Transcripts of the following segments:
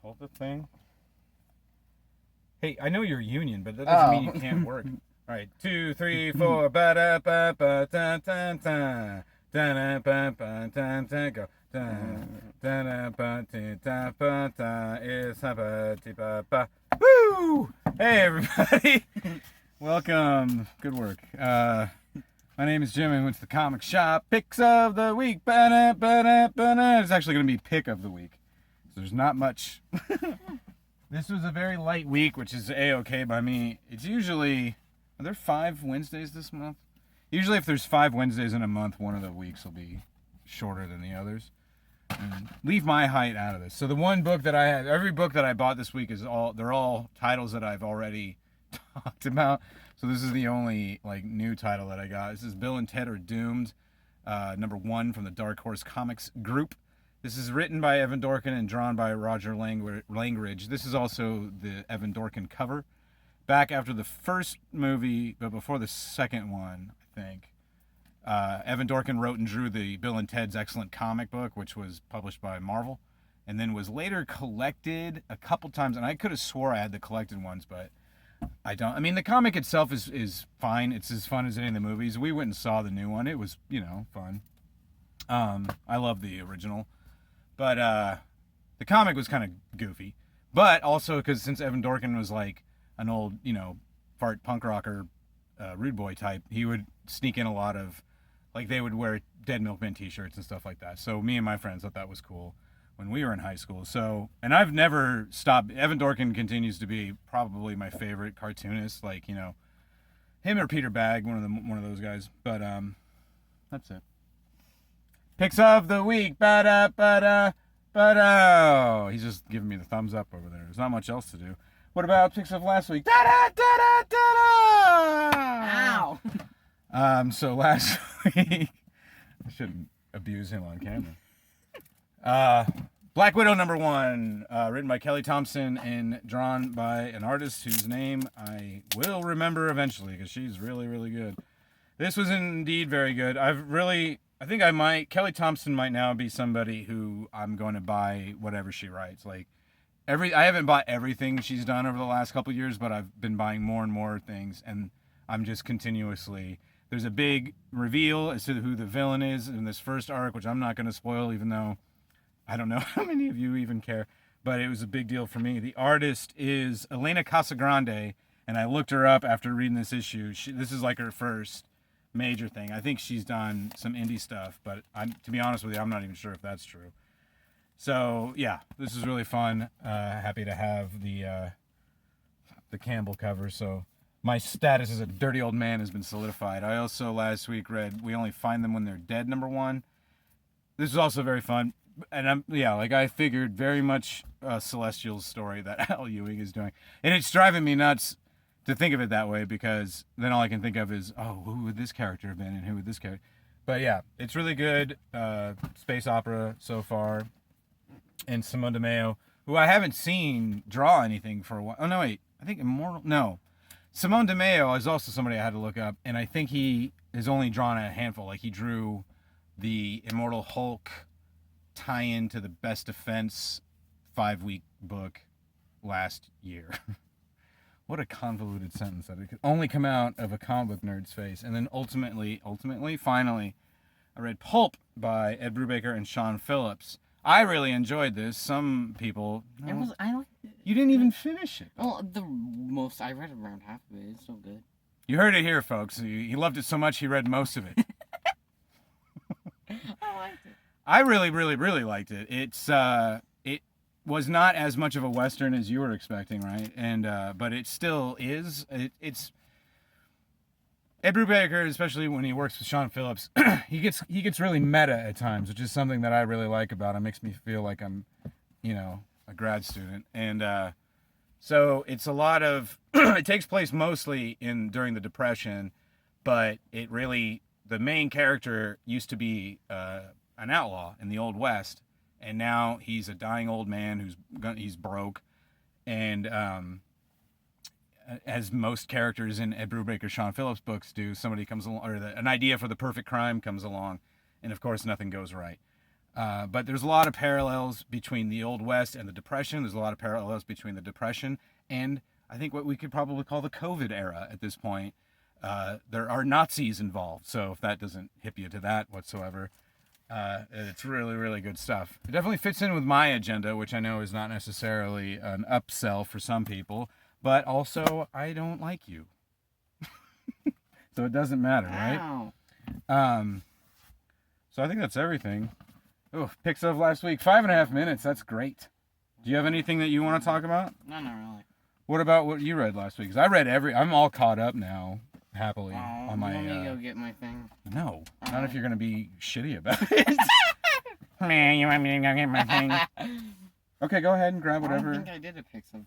Hold the thing. Hey, I know you're union, but that doesn't mean you can't work. All right, 2, 3, 4. Ba da ba ba da da da. Da da ba ba da da. Go. Da da ba da ba da. Is ba ba ba. Woo! Hey everybody, welcome. Good work. My name is Jim and went to the comic shop. Picks of the week. Ba-da, ba-da, ba-da. It's actually going to be pick of the week. So there's not much. This was a very light week, which is A-okay by me. It's usually... Are there 5 Wednesdays this month? Usually if there's 5 Wednesdays in a month, one of the weeks will be shorter than the others. And leave my height out of this. So the one book that I had... Every book that I bought this week is all... They're all titles that I've already talked about. So this is the only new title that I got. This is Bill and Ted Are Doomed, number 1 from the Dark Horse Comics group. This is written by Evan Dorkin and drawn by Roger Langridge. This is also the Evan Dorkin cover. Back after the first movie, but before the second one, I think. Evan Dorkin wrote and drew the Bill and Ted's Excellent comic book, which was published by Marvel, and then was later collected a couple times. And I could have swore I had the collected ones, but I don't. I mean, the comic itself is fine. It's as fun as any of the movies. We went and saw the new one. It was, fun. I love the original. But the comic was kind of goofy. But also because since Evan Dorkin was like an old, fart punk rocker, rude boy type, he would sneak in a lot of, they would wear Dead Milkman t-shirts and stuff like that. So me and my friends thought that was cool when we were in high school. So, and I've never stopped. Evan Dorkin continues to be probably my favorite cartoonist. Him or Peter Bagg, one of those guys. But that's it. Picks of the week. Ba-da, ba-da, ba-da. He's just giving me the thumbs up over there. There's not much else to do. What about picks of last week? Da-da, da-da, da-da. Ow. So last week, I shouldn't abuse him on camera. Black Widow number 1, written by Kelly Thompson and drawn by an artist whose name I will remember eventually because she's really, really good. This was indeed very good. Kelly Thompson might now be somebody who I'm going to buy whatever she writes. I haven't bought everything she's done over the last couple of years, but I've been buying more and more things, and I'm just continuously... There's a big reveal as to who the villain is in this first arc, which I'm not going to spoil, even though I don't know how many of you even care, but it was a big deal for me. The artist is Elena Casagrande, and I looked her up after reading this issue. This is her first major thing. I think she's done some indie stuff, but to be honest with you, I'm not even sure if that's true. So yeah, this is really fun. Happy to have the Campbell cover. So my status as a dirty old man has been solidified. I also last week read We Only Find Them When They're Dead, number 1. This is also very fun. And I figured very much Celestial's story that Al Ewing is doing. And it's driving me nuts to think of it that way, because then all I can think of is, who would this character have been and who would this character... But yeah, it's really good. Space opera so far. And Simone Di Meo, who I haven't seen draw anything for a while. Oh, no, wait. I think Immortal... No. Simone Di Meo is also somebody I had to look up, and I think he has only drawn a handful. He drew the Immortal Hulk tie-in to the Best Defense 5-week book last year. What a convoluted sentence that it could only come out of a comic book nerd's face. And then ultimately, finally, I read Pulp by Ed Brubaker and Sean Phillips. I really enjoyed this. Some people... I liked it. You didn't even finish it. Well, I read around half of it. It's so good. You heard it here, folks. He loved it so much he read most of it. I liked it. I really, really, really liked it. It was not as much of a Western as you were expecting, right? And but it still is. It's Ed Brubaker, especially when he works with Sean Phillips, he gets really meta at times, which is something that I really like about him. It makes me feel like I'm, a grad student. And so it's a lot of it takes place mostly during the Depression, but the main character used to be an outlaw in the Old West, and now he's a dying old man he's broke, and as most characters in Ed Brubaker, Sean Phillips books do, somebody comes along, or an idea for the perfect crime comes along, and of course nothing goes right. But there's a lot of parallels between the Old West and the Depression. There's a lot of parallels between the Depression and I think what we could probably call the COVID era at this point. There are Nazis involved, so if that doesn't hip you to that whatsoever, it's really, really good stuff. It definitely fits in with my agenda, which I know is not necessarily an upsell for some people, but also I don't like you. So it doesn't matter, right? Ow. So I think that's everything. Oh, picks of last week, 5.5 minutes. That's great. Do you have anything that you want to talk about? No, not really. What about what you read last week? 'Cause I read I'm all caught up now, happily, Oh, on my. let me go get my thing. No, not if you're gonna be shitty about it. Man, you want me to go get my thing? Okay, go ahead and grab whatever. I don't think I did a Pix of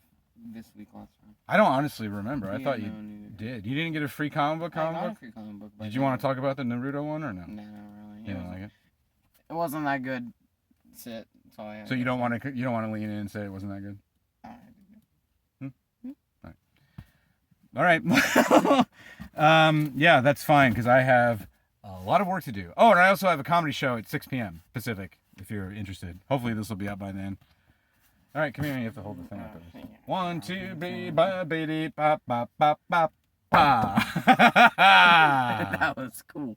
this week last time. I don't honestly remember. I Yeah, thought no, you neither. did. You didn't get a free comic I got a book? free comic book. but Did you want to talk about the Naruto one or no? No, not really. You didn't like it. It wasn't that good. That's all I had. So you don't want to lean in and say it wasn't that good? All right. Yeah, that's fine because I have a lot of work to do. Oh, and I also have a comedy show at 6 p.m. Pacific if you're interested. Hopefully this will be up by then. All right, come here. You have to hold the thing up. 1, 2, 3, ba, ba, ba, ba, ba, ba, ba. That was cool.